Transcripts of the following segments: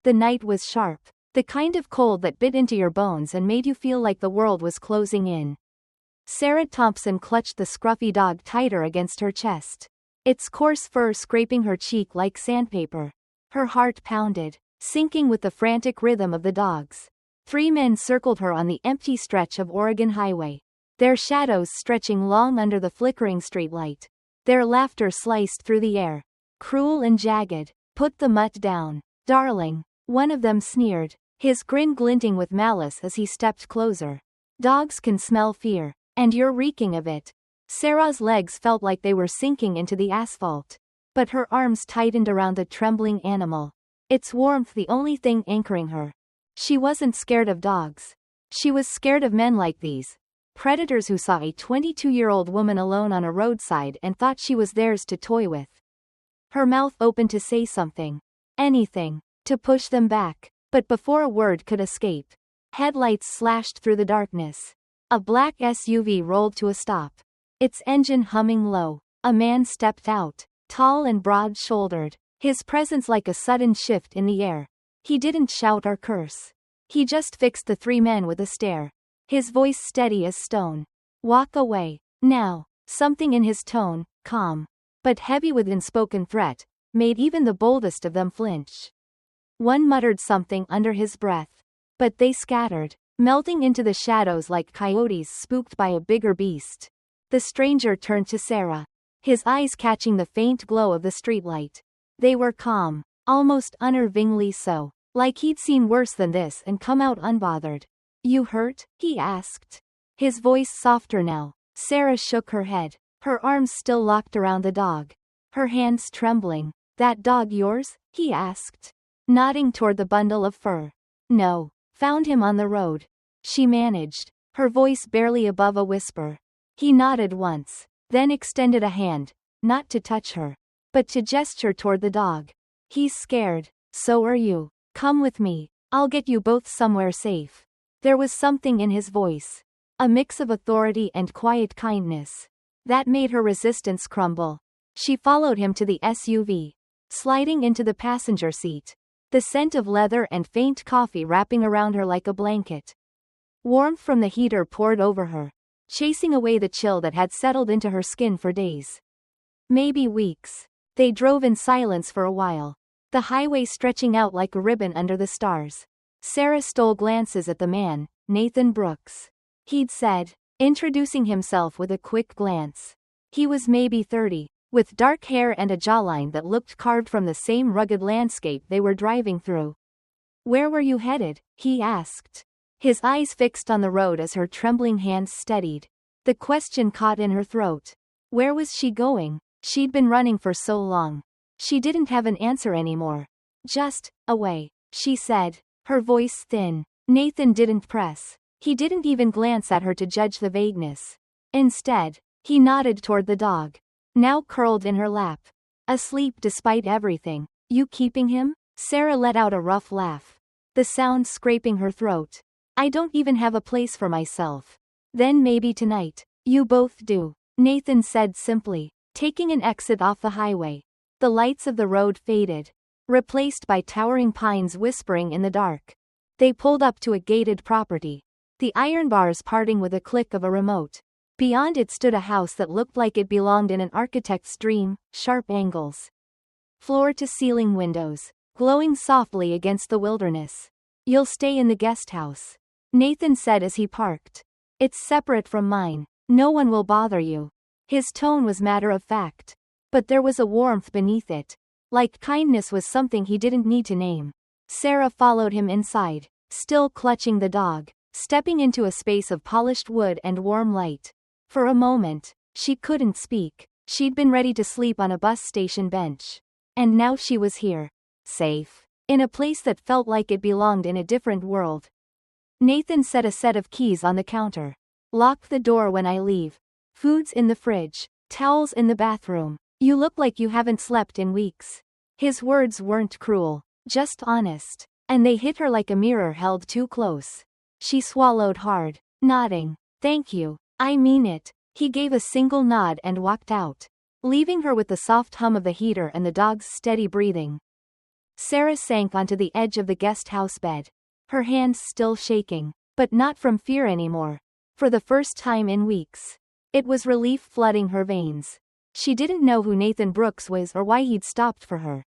The night was sharp. The kind of cold that bit into your bones and made you feel like the world was closing in. Sarah Thompson clutched the scruffy dog tighter against her chest. Its coarse fur scraping her cheek like sandpaper. Her heart pounded, syncing with the frantic rhythm of the dogs. 3 men circled her on the empty stretch of Oregon Highway. Their shadows stretching long under the flickering streetlight. Their laughter sliced through the air. Cruel and jagged. "Put the mutt down, darling," one of them sneered, his grin glinting with malice as he stepped closer. "Dogs can smell fear, and you're reeking of it." Sarah's legs felt like they were sinking into the asphalt. But her arms tightened around the trembling animal. Its warmth the only thing anchoring her. She wasn't scared of dogs. She was scared of men like these. Predators who saw a 22-year-old woman alone on a roadside and thought she was theirs to toy with. Her mouth opened to say something. Anything. To push them back. But before a word could escape, headlights slashed through the darkness. A black SUV rolled to a stop. Its engine humming low. A man stepped out, tall and broad-shouldered, his presence like a sudden shift in the air. He didn't shout or curse. He just fixed the 3 men with a stare. His voice steady as stone. "Walk away, now." Something in his tone, calm, but heavy with unspoken threat, made even the boldest of them flinch. One muttered something under his breath. But they scattered, melting into the shadows like coyotes spooked by a bigger beast. The stranger turned to Sarah, his eyes catching the faint glow of the streetlight. They were calm, almost unnervingly so, like he'd seen worse than this and come out unbothered. "You hurt?" he asked. His voice softer now. Sarah shook her head, her arms still locked around the dog. Her hands trembling. "That dog yours?" he asked, nodding toward the bundle of fur. "No. Found him on the road," she managed, her voice barely above a whisper. He nodded once, then extended a hand, not to touch her, but to gesture toward the dog. "He's scared. So are you. Come with me. I'll get you both somewhere safe." There was something in his voice, a mix of authority and quiet kindness, that made her resistance crumble. She followed him to the SUV, sliding into the passenger seat, the scent of leather and faint coffee wrapping around her like a blanket. Warmth from the heater poured over her, chasing away the chill that had settled into her skin for days. Maybe weeks. They drove in silence for a while, the highway stretching out like a ribbon under the stars. Sarah stole glances at the man, Nathan Brooks. He'd said, introducing himself with a quick glance. He was maybe 30, with dark hair and a jawline that looked carved from the same rugged landscape they were driving through. "Where were you headed?" he asked, his eyes fixed on the road as her trembling hands steadied. The question caught in her throat. Where was she going? She'd been running for so long. She didn't have an answer anymore. "Just away," she said, her voice thin. Nathan didn't press. He didn't even glance at her to judge the vagueness. Instead, he nodded toward the dog, now curled in her lap. "Asleep despite everything. You keeping him?" Sarah let out a rough laugh, the sound scraping her throat. "I don't even have a place for myself." "Then maybe tonight." "You both do," Nathan said simply, taking an exit off the highway. The lights of the road faded, replaced by towering pines whispering in the dark. They pulled up to a gated property, the iron bars parting with a click of a remote. Beyond it stood a house that looked like it belonged in an architect's dream, sharp angles, floor-to-ceiling windows, glowing softly against the wilderness. "You'll stay in the guest house," Nathan said as he parked. "It's separate from mine. No one will bother you." His tone was matter-of-fact, but there was a warmth beneath it, like kindness was something he didn't need to name. Sarah followed him inside, still clutching the dog, stepping into a space of polished wood and warm light. For a moment, she couldn't speak. She'd been ready to sleep on a bus station bench. And now she was here, safe, in a place that felt like it belonged in a different world. Nathan set a set of keys on the counter. "Lock the door when I leave. Food's in the fridge, towels in the bathroom. You look like you haven't slept in weeks." His words weren't cruel, just honest, and they hit her like a mirror held too close. She swallowed hard, nodding. "Thank you. I mean it." He gave a single nod and walked out, leaving her with the soft hum of the heater and the dog's steady breathing. Sarah sank onto the edge of the guest house bed. Her hands still shaking. But not from fear anymore. For the first time in weeks. It was relief flooding her veins. She didn't know who Nathan Brooks was or why he'd stopped for her.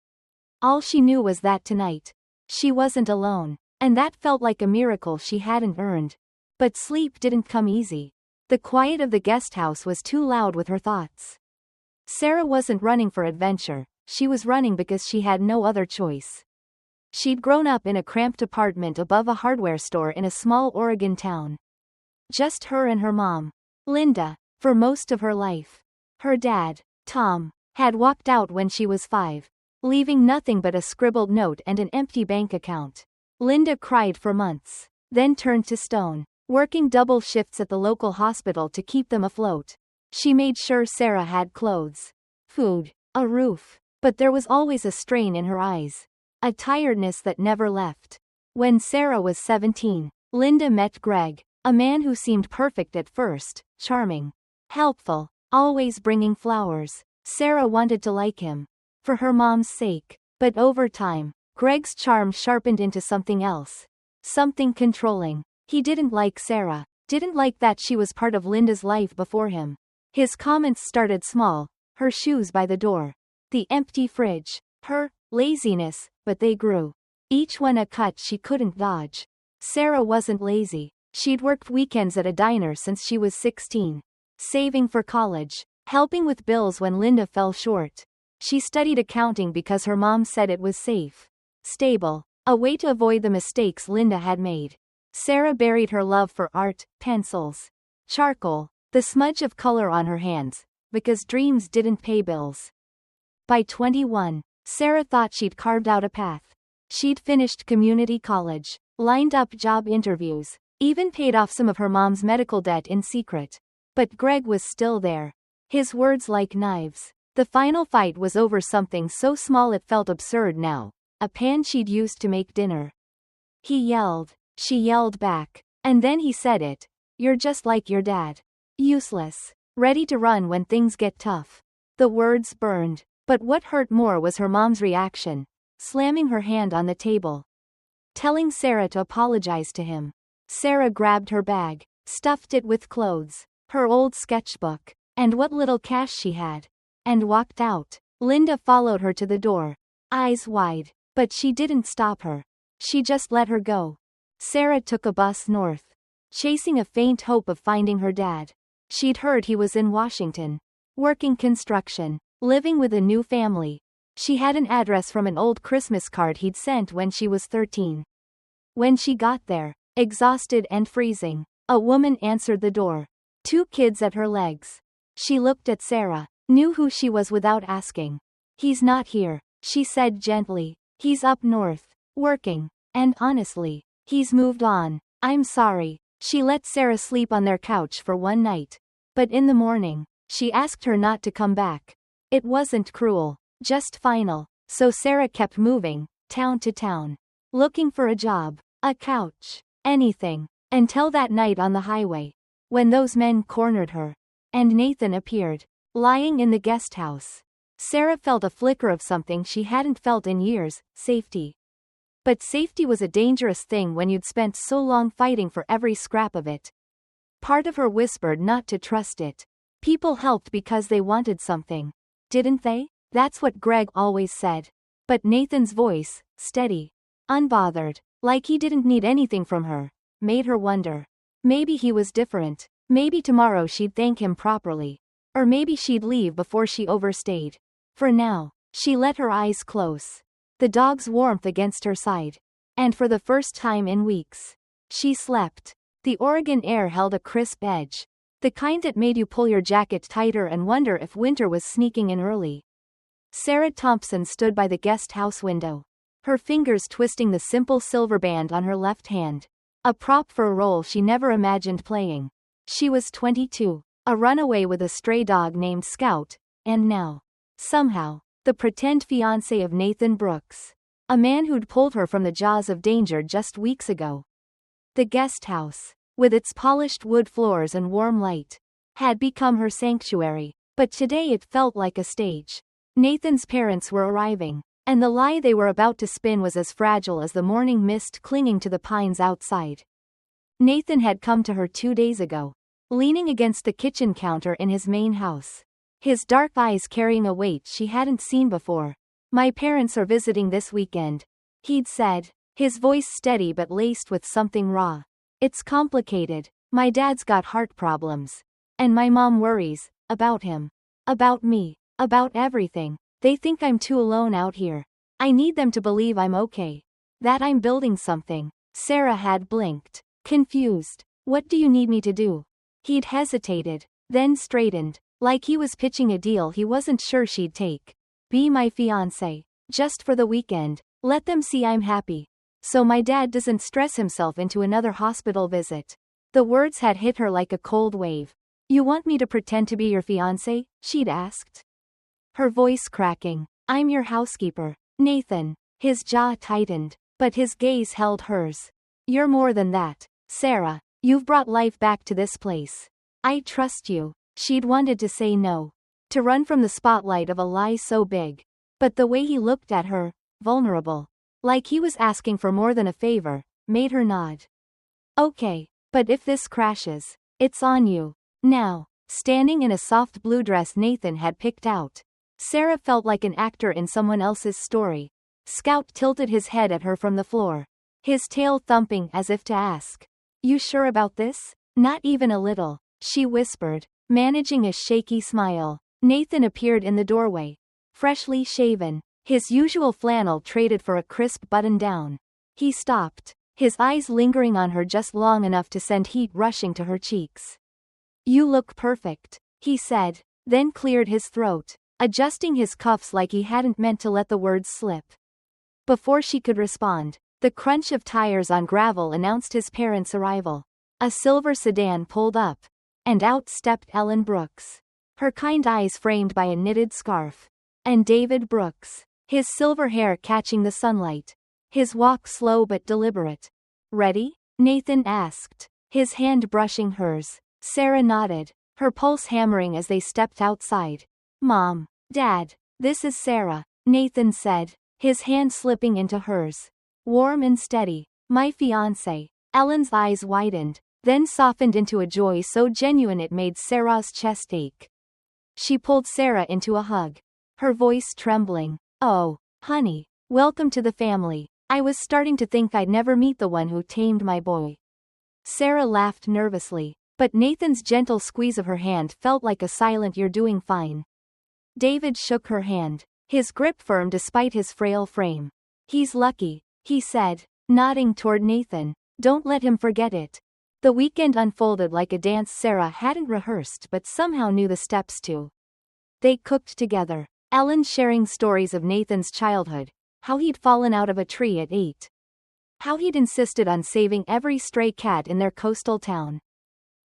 All she knew was that tonight, she wasn't alone. And that felt like a miracle she hadn't earned. But sleep didn't come easy. The quiet of the guest house was too loud with her thoughts. Sarah wasn't running for adventure. She was running because she had no other choice. She'd grown up in a cramped apartment above a hardware store in a small Oregon town. Just her and her mom, Linda, for most of her life. Her dad, Tom, had walked out when she was 5, leaving nothing but a scribbled note and an empty bank account. Linda cried for months, then turned to stone, working double shifts at the local hospital to keep them afloat. She made sure Sarah had clothes, food, a roof. But there was always a strain in her eyes. A tiredness that never left. When Sarah was 17, Linda met Greg, a man who seemed perfect at first, charming, helpful, always bringing flowers. Sarah wanted to like him. For her mom's sake. But over time, Greg's charm sharpened into something else. Something controlling. He didn't like Sarah. Didn't like that she was part of Linda's life before him. His comments started small. Her shoes by the door. The empty fridge. Her laziness, but they grew. Each one a cut she couldn't dodge. Sarah wasn't lazy. She'd worked weekends at a diner since she was 16. Saving for college. Helping with bills when Linda fell short. She studied accounting because her mom said it was safe. Stable. A way to avoid the mistakes Linda had made. Sarah buried her love for art, pencils, charcoal, the smudge of color on her hands, because dreams didn't pay bills. By 21, Sarah thought she'd carved out a path. She'd finished community college, lined up job interviews, even paid off some of her mom's medical debt in secret. But Greg was still there. His words like knives. The final fight was over something so small it felt absurd now. A pan she'd used to make dinner. He yelled. She yelled back. And then he said it. "You're just like your dad. Useless. Ready to run when things get tough." The words burned. But what hurt more was her mom's reaction, slamming her hand on the table. Telling Sarah to apologize to him. Sarah grabbed her bag, stuffed it with clothes, her old sketchbook, and what little cash she had, and walked out. Linda followed her to the door, eyes wide, but she didn't stop her. She just let her go. Sarah took a bus north, chasing a faint hope of finding her dad. She'd heard he was in Washington, working construction. Living with a new family. She had an address from an old Christmas card he'd sent when she was 13. When she got there, exhausted and freezing, a woman answered the door. 2 kids at her legs. She looked at Sarah, knew who she was without asking. "He's not here," she said gently. "He's up north, working. And honestly, he's moved on. I'm sorry." She let Sarah sleep on their couch for one night. But in the morning, she asked her not to come back. It wasn't cruel, just final. So Sarah kept moving, town to town, looking for a job, a couch, anything, until that night on the highway, when those men cornered her, and Nathan appeared, lying in the guest house. Sarah felt a flicker of something she hadn't felt in years, safety. But safety was a dangerous thing when you'd spent so long fighting for every scrap of it. Part of her whispered not to trust it. People helped because they wanted something. Didn't they? That's what Greg always said. But Nathan's voice, steady, unbothered, like he didn't need anything from her, made her wonder. Maybe he was different. Maybe tomorrow she'd thank him properly. Or maybe she'd leave before she overstayed. For now, she let her eyes close. The dog's warmth against her side. And for the first time in weeks, she slept. The Oregon air held a crisp edge. The kind that made you pull your jacket tighter and wonder if winter was sneaking in early. Sarah Thompson stood by the guest house window, her fingers twisting the simple silver band on her left hand, a prop for a role she never imagined playing. She was 22, a runaway with a stray dog named Scout, and now, somehow, the pretend fiancé of Nathan Brooks, a man who'd pulled her from the jaws of danger just weeks ago. The guest house, with its polished wood floors and warm light, had become her sanctuary, but today it felt like a stage. Nathan's parents were arriving, And the lie they were about to spin was as fragile as the morning mist clinging to the pines outside. Nathan had come to her 2 days ago, leaning against the kitchen counter in his main house, his dark eyes carrying a weight she hadn't seen before. "My parents are visiting this weekend," he'd said, his voice steady but laced with something raw. "It's complicated. My dad's got heart problems. And my mom worries about him. About me. About everything. They think I'm too alone out here. I need them to believe I'm okay. That I'm building something." Sarah had blinked, confused. "What do you need me to do?" He'd hesitated, then straightened, like he was pitching a deal he wasn't sure she'd take. "Be my fiancé. Just for the weekend. Let them see I'm happy. So my dad doesn't stress himself into another hospital visit." The words had hit her like a cold wave. "You want me to pretend to be your fiancé?" she'd asked, her voice cracking. "I'm your housekeeper, Nathan." His jaw tightened, but his gaze held hers. "You're more than that, Sarah. You've brought life back to this place. I trust you." She'd wanted to say no, to run from the spotlight of a lie so big. But the way he looked at her, vulnerable, like he was asking for more than a favor, made her nod. "Okay, but if this crashes, it's on you." Now, standing in a soft blue dress Nathan had picked out, Sarah felt like an actor in someone else's story. Scout tilted his head at her from the floor, his tail thumping as if to ask, "You sure about this?" "Not even a little," she whispered, managing a shaky smile. Nathan appeared in the doorway, freshly shaven, his usual flannel traded for a crisp button-down. He stopped, his eyes lingering on her just long enough to send heat rushing to her cheeks. "You look perfect," he said, then cleared his throat, adjusting his cuffs like he hadn't meant to let the words slip. Before she could respond, the crunch of tires on gravel announced his parents' arrival. A silver sedan pulled up, and out stepped Ellen Brooks, her kind eyes framed by a knitted scarf, and David Brooks, his silver hair catching the sunlight, his walk slow but deliberate. "Ready?" Nathan asked, his hand brushing hers. Sarah nodded, her pulse hammering as they stepped outside. "Mom, Dad, this is Sarah," Nathan said, his hand slipping into hers. Warm and steady. "My fiancé." Ellen's eyes widened, then softened into a joy so genuine it made Sarah's chest ache. She pulled Sarah into a hug, her voice trembling. "Oh, honey, welcome to the family. I was starting to think I'd never meet the one who tamed my boy." Sarah laughed nervously, but Nathan's gentle squeeze of her hand felt like a silent "you're doing fine." David shook her hand, his grip firm despite his frail frame. "He's lucky," he said, nodding toward Nathan. "Don't let him forget it." The weekend unfolded like a dance Sarah hadn't rehearsed but somehow knew the steps to. They cooked together, Ellen sharing stories of Nathan's childhood, how he'd fallen out of a tree at 8. How he'd insisted on saving every stray cat in their coastal town.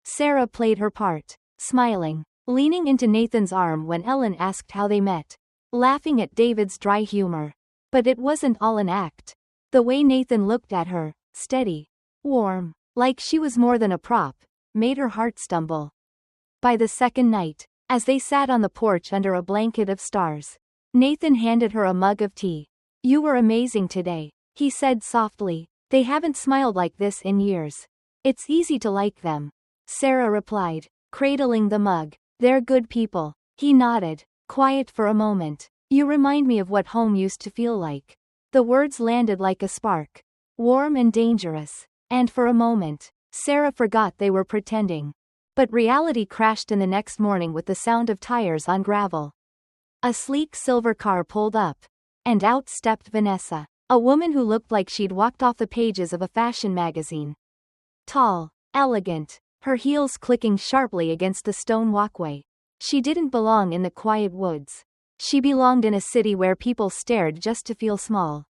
Sarah played her part, smiling, leaning into Nathan's arm when Ellen asked how they met, laughing at David's dry humor. But it wasn't all an act. The way Nathan looked at her, steady, warm, like she was more than a prop, made her heart stumble. By the second night, as they sat on the porch under a blanket of stars, Nathan handed her a mug of tea. "You were amazing today," he said softly. "They haven't smiled like this in years." "It's easy to like them," Sarah replied, cradling the mug. "They're good people." He nodded, quiet for a moment. "You remind me of what home used to feel like." The words landed like a spark, warm and dangerous, and for a moment, Sarah forgot they were pretending. But reality crashed in the next morning with the sound of tires on gravel. A sleek silver car pulled up, and out stepped Vanessa, a woman who looked like she'd walked off the pages of a fashion magazine. Tall, elegant, her heels clicking sharply against the stone walkway. She didn't belong in the quiet woods. She belonged in a city where people stared just to feel small.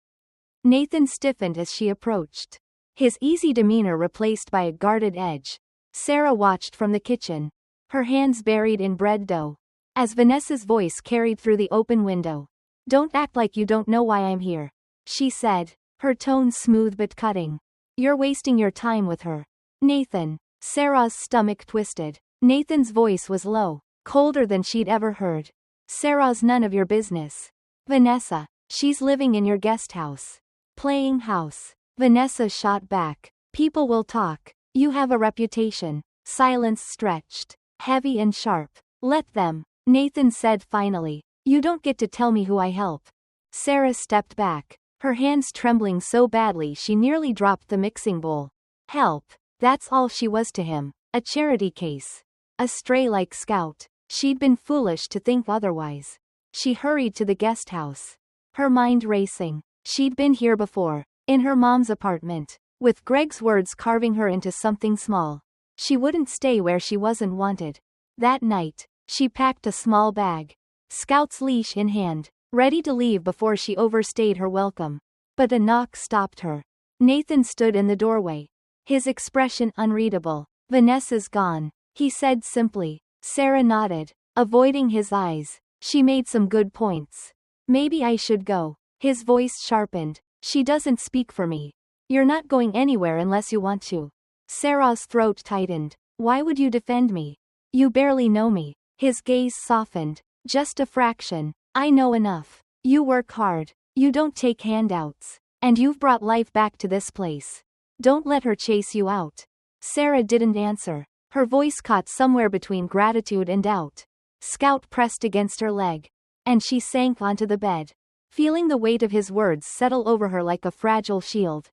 Nathan stiffened as she approached, his easy demeanor replaced by a guarded edge. Sarah watched from the kitchen, her hands buried in bread dough, as Vanessa's voice carried through the open window. "Don't act like you don't know why I'm here," she said, her tone smooth but cutting. "You're wasting your time with her." "Nathan." Sarah's stomach twisted. Nathan's voice was low, colder than she'd ever heard. "Sarah's none of your business." "Vanessa." She's living in your guest house. Playing house. Vanessa shot back. People will talk. You have a reputation. Silence stretched. Heavy and sharp. Let them. Nathan said finally. You don't get to tell me who I help. Sarah stepped back, her hands trembling so badly she nearly dropped the mixing bowl. Help. That's all she was to him. A charity case. A stray like Scout. She'd been foolish to think otherwise. She hurried to the guest house. Her mind racing. She'd been here before. In her mom's apartment. With Greg's words carving her into something small. She wouldn't stay where she wasn't wanted. That night, she packed a small bag. Scout's leash in hand, ready to leave before she overstayed her welcome. But a knock stopped her. Nathan stood in the doorway. His expression unreadable. Vanessa's gone, he said simply. Sarah nodded, avoiding his eyes. She made some good points. Maybe I should go. His voice sharpened. She doesn't speak for me. You're not going anywhere unless you want to. Sarah's throat tightened. Why would you defend me? You barely know me. His gaze softened. Just a fraction. I know enough. You work hard. You don't take handouts. And you've brought life back to this place. Don't let her chase you out. Sarah didn't answer. Her voice caught somewhere between gratitude and doubt. Scout pressed against her leg. And she sank onto the bed, feeling the weight of his words settle over her like a fragile shield.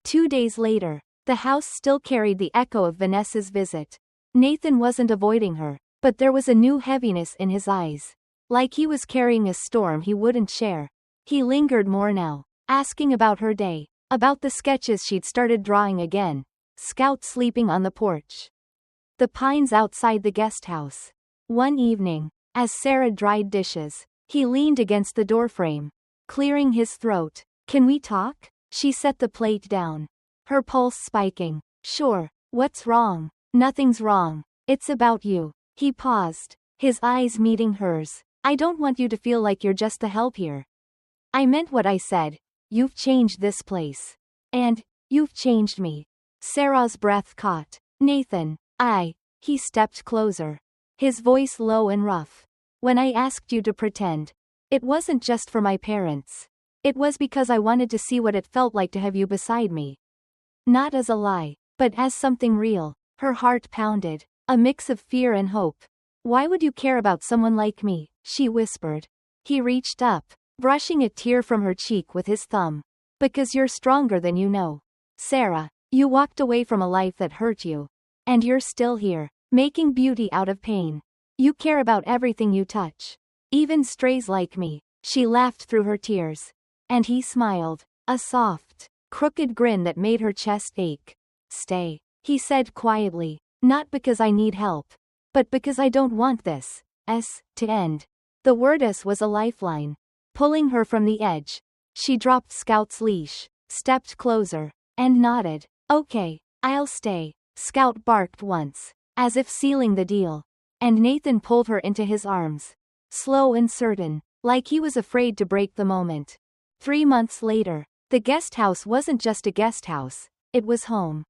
2 days later, the house still carried the echo of Vanessa's visit. Nathan wasn't avoiding her, but there was a new heaviness in his eyes. Like he was carrying a storm he wouldn't share. He lingered more now, asking about her day, about the sketches she'd started drawing again. Scout sleeping on the porch. The pines outside the guest house. One evening, as Sarah dried dishes, he leaned against the doorframe, clearing his throat. Can we talk? She set the plate down, her pulse spiking. Sure. What's wrong? Nothing's wrong. It's about you. He paused, his eyes meeting hers. I don't want you to feel like you're just the help here. I meant what I said. You've changed this place. And, you've changed me. Sarah's breath caught. Nathan, he stepped closer. His voice low and rough. When I asked you to pretend, it wasn't just for my parents. It was because I wanted to see what it felt like to have you beside me. Not as a lie, but as something real. Her heart pounded, a mix of fear and hope. Why would you care about someone like me? She whispered. He reached up, brushing a tear from her cheek with his thumb. Because you're stronger than you know. Sarah, you walked away from a life that hurt you. And you're still here, making beauty out of pain. You care about everything you touch. Even strays like me. She laughed through her tears. And he smiled, a soft, crooked grin that made her chest ache. Stay, he said quietly, not because I need help, but because I don't want this to end. The word was a lifeline, pulling her from the edge. She dropped Scout's leash, stepped closer, and nodded. Okay, I'll stay. Scout barked once, as if sealing the deal. And Nathan pulled her into his arms. Slow and certain, like he was afraid to break the moment. 3 months later, the guest house wasn't just a guest house, it was home.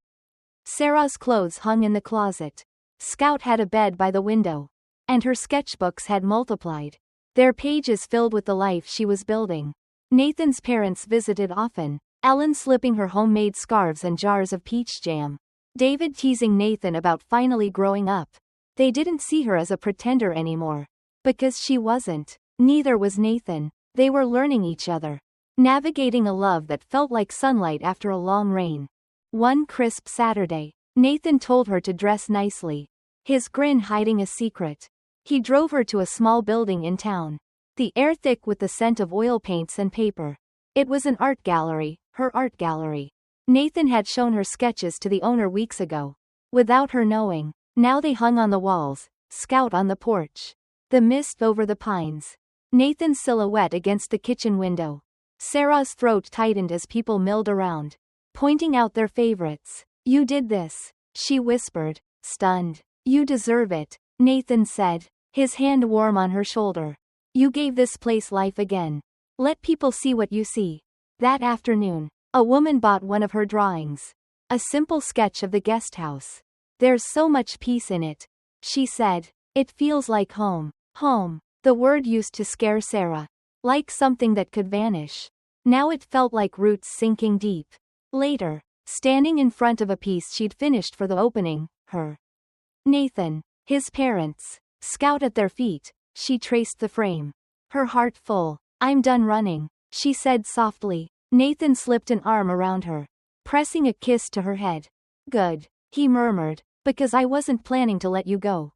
Sarah's clothes hung in the closet. Scout had a bed by the window. And her sketchbooks had multiplied, their pages filled with the life she was building. Nathan's parents visited often, Ellen slipping her homemade scarves and jars of peach jam. David teasing Nathan about finally growing up. They didn't see her as a pretender anymore. Because she wasn't. Neither was Nathan. They were learning each other. Navigating a love that felt like sunlight after a long rain. One crisp Saturday, Nathan told her to dress nicely. His grin hiding a secret. He drove her to a small building in town. The air thick with the scent of oil paints and paper. It was an art gallery, her art gallery. Nathan had shown her sketches to the owner weeks ago. Without her knowing, now they hung on the walls, Scout on the porch. The mist over the pines. Nathan's silhouette against the kitchen window. Sarah's throat tightened as people milled around, pointing out their favorites. You did this, she whispered, stunned. You deserve it, Nathan said, his hand warm on her shoulder. You gave this place life again. Let people see what you see. That afternoon, a woman bought one of her drawings. A simple sketch of the guest house. There's so much peace in it, she said. It feels like home. Home. The word used to scare Sarah. Like something that could vanish. Now it felt like roots sinking deep. Later, standing in front of a piece she'd finished for the opening, Nathan, his parents, Scout at their feet, she traced the frame. Her heart full. I'm done running, she said softly. Nathan slipped an arm around her, pressing a kiss to her head. Good, he murmured, because I wasn't planning to let you go.